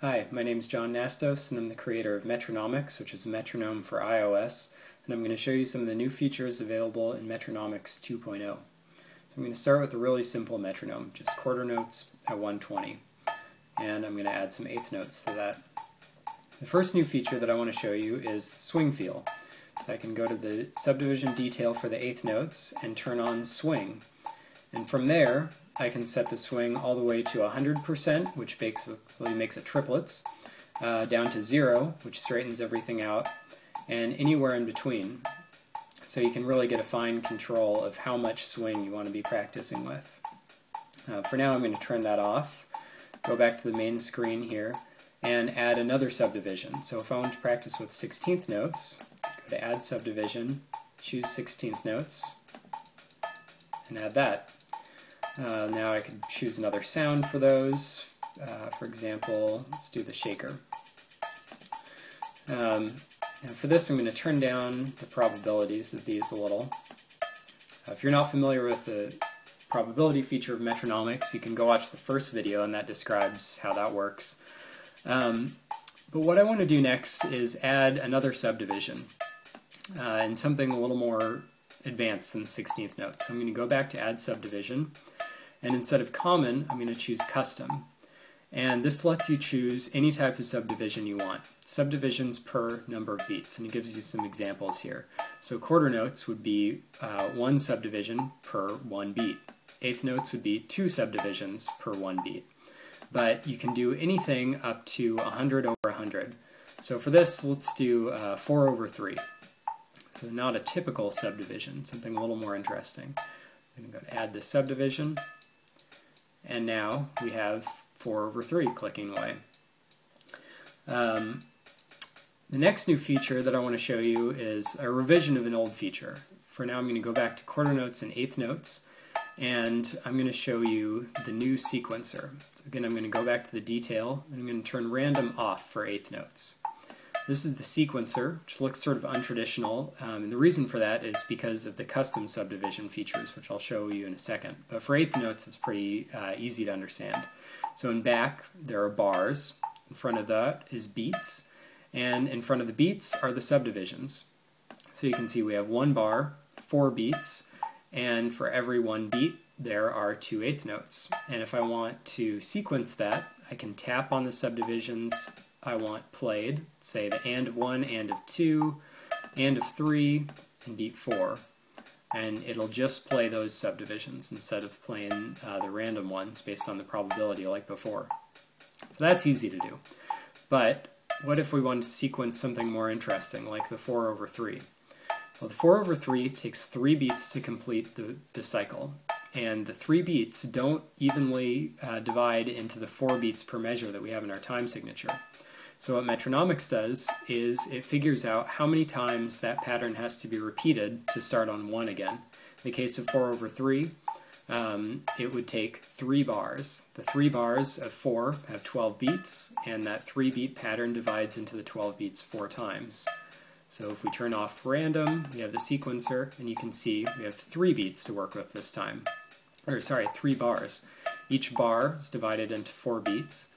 Hi, my name is John Nastos, and I'm the creator of Metronomics, which is a metronome for iOS, and I'm going to show you some of the new features available in Metronomics 2.0. So I'm going to start with a really simple metronome, just quarter notes at 120, and I'm going to add some eighth notes to that. The first new feature that I want to show you is swing feel. So I can go to the subdivision detail for the eighth notes and turn on swing. And from there, I can set the swing all the way to 100%, which basically makes it triplets, down to 0, which straightens everything out, and anywhere in between. So you can really get a fine control of how much swing you want to be practicing with. For now, I'm going to turn that off, go back to the main screen here, and add another subdivision. So if I want to practice with 16th notes, go to Add Subdivision, choose 16th notes, and add that. Now I can choose another sound for those. For example, let's do the shaker. Now for this, I'm going to turn down the probabilities of these a little. If you're not familiar with the probability feature of Metronomics, you can go watch the first video, and that describes how that works. But what I want to do next is add another subdivision, and something a little more advanced than 16th notes. So I'm going to go back to Add Subdivision, and instead of Common, I'm going to choose Custom. And this lets you choose any type of subdivision you want. Subdivisions per number of beats, and it gives you some examples here. So quarter notes would be one subdivision per one beat. Eighth notes would be two subdivisions per one beat. But you can do anything up to 100 over 100. So for this, let's do 4 over 3. So not a typical subdivision, something a little more interesting. I'm going to go to Add this subdivision, and now we have 4 over 3 clicking away. The next new feature that I want to show you is a revision of an old feature. For now, I'm going to go back to quarter notes and eighth notes, and I'm going to show you the new sequencer. So again, I'm going to go back to the detail, and I'm going to turn random off for eighth notes. This is the sequencer, which looks sort of untraditional, and the reason for that is because of the custom subdivision features, which I'll show you in a second. But for eighth notes, it's pretty easy to understand. So in back, there are bars. In front of that is beats, and in front of the beats are the subdivisions. So you can see we have 1 bar, 4 beats, and for every 1 beat, there are 2 eighth notes. And if I want to sequence that, I can tap on the subdivisions I want played, say the and of 1, and of 2, and of 3, and beat 4. And it'll just play those subdivisions instead of playing the random ones based on the probability like before. So that's easy to do. But what if we wanted to sequence something more interesting, like the 4 over 3? Well, the 4 over 3 takes 3 beats to complete the cycle. And the 3 beats don't evenly divide into the 4 beats per measure that we have in our time signature. So what Metronomics does is it figures out how many times that pattern has to be repeated to start on 1 again. In the case of 4 over 3, it would take 3 bars. The 3 bars of 4 have 12 beats, and that 3-beat pattern divides into the 12 beats 4 times. So if we turn off random, we have the sequencer, and you can see we have 3 beats to work with this time. Or sorry, 3 bars. Each bar is divided into 4 beats,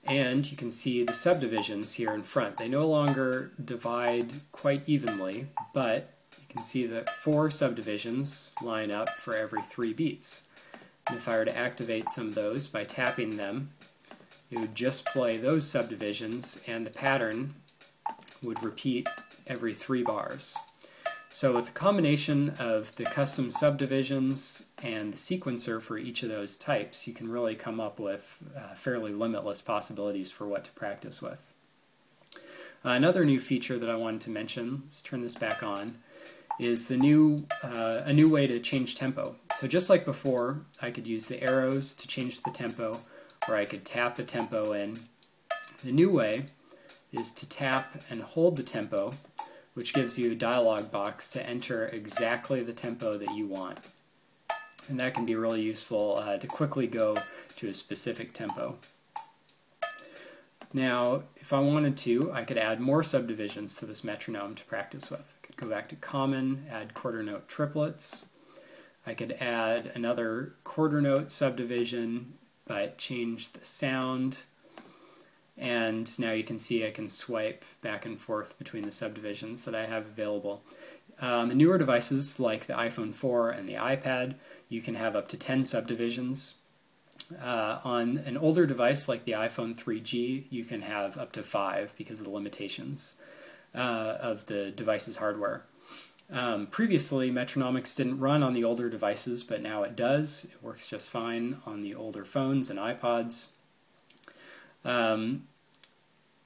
and you can see the subdivisions here in front. They no longer divide quite evenly, but you can see that 4 subdivisions line up for every 3 beats. And if I were to activate some of those by tapping them, it would just play those subdivisions, and the pattern would repeat every 3 bars. So with a combination of the custom subdivisions and the sequencer for each of those types, you can really come up with fairly limitless possibilities for what to practice with. Another new feature that I wanted to mention, let's turn this back on, is the a new way to change tempo. So just like before, I could use the arrows to change the tempo, or I could tap the tempo in. The new way is to tap and hold the tempo, which gives you a dialog box to enter exactly the tempo that you want. And that can be really useful to quickly go to a specific tempo. Now, if I wanted to, I could add more subdivisions to this metronome to practice with. I could go back to Common, add quarter note triplets. I could add another quarter note subdivision, but change the sound. and now you can see I can swipe back and forth between the subdivisions that I have available. On the newer devices like the iPhone 4 and the iPad, you can have up to 10 subdivisions. On an older device like the iPhone 3G, you can have up to 5 because of the limitations of the device's hardware. Previously, Metronomics didn't run on the older devices, but now it does. It works just fine on the older phones and iPods.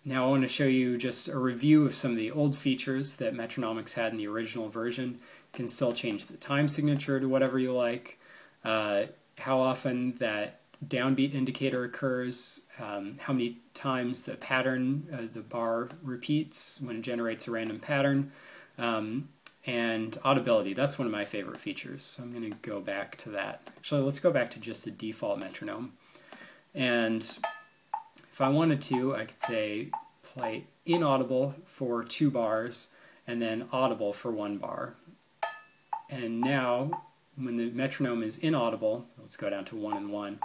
Now I want to show you just a review of some of the old features that Metronomics had in the original version. You can still change the time signature to whatever you like, how often that downbeat indicator occurs, how many times the pattern, the bar repeats when it generates a random pattern, and audibility. That's one of my favorite features, so I'm going to go back to that. Actually, let's go back to just the default metronome. And if I wanted to, I could say play inaudible for 2 bars and then audible for 1 bar. And now, when the metronome is inaudible, let's go down to 1 and 1,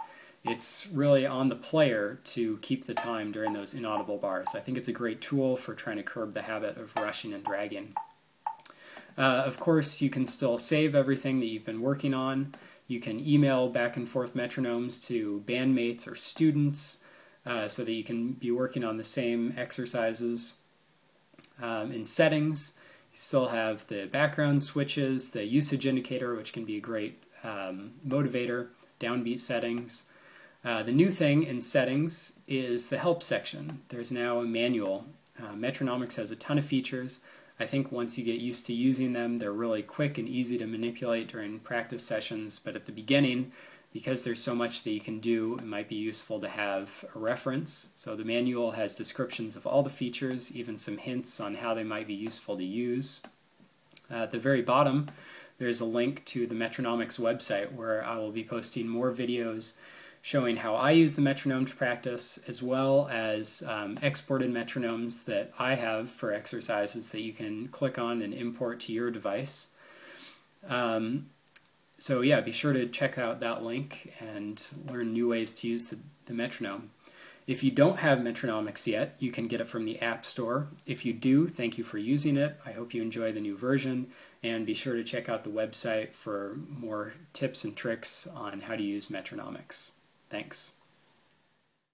it's really on the player to keep the time during those inaudible bars. I think it's a great tool for trying to curb the habit of rushing and dragging. Of course, you can still save everything that you've been working on. You can email back and forth metronomes to bandmates or students so that you can be working on the same exercises. In settings, you still have the background switches, the usage indicator, which can be a great motivator, downbeat settings. The new thing in settings is the help section. There's now a manual. Metronomics has a ton of features. I think once you get used to using them, they're really quick and easy to manipulate during practice sessions, but at the beginning, because there's so much that you can do, it might be useful to have a reference. So the manual has descriptions of all the features, even some hints on how they might be useful to use. At the very bottom, there's a link to the Metronomics website where I will be posting more videos showing how I use the metronome to practice, as well as exported metronomes that I have for exercises that you can click on and import to your device. So yeah, be sure to check out that link and learn new ways to use the metronome. If you don't have Metronomics yet, you can get it from the App Store. If you do, thank you for using it. I hope you enjoy the new version, and be sure to check out the website for more tips and tricks on how to use Metronomics. Thanks.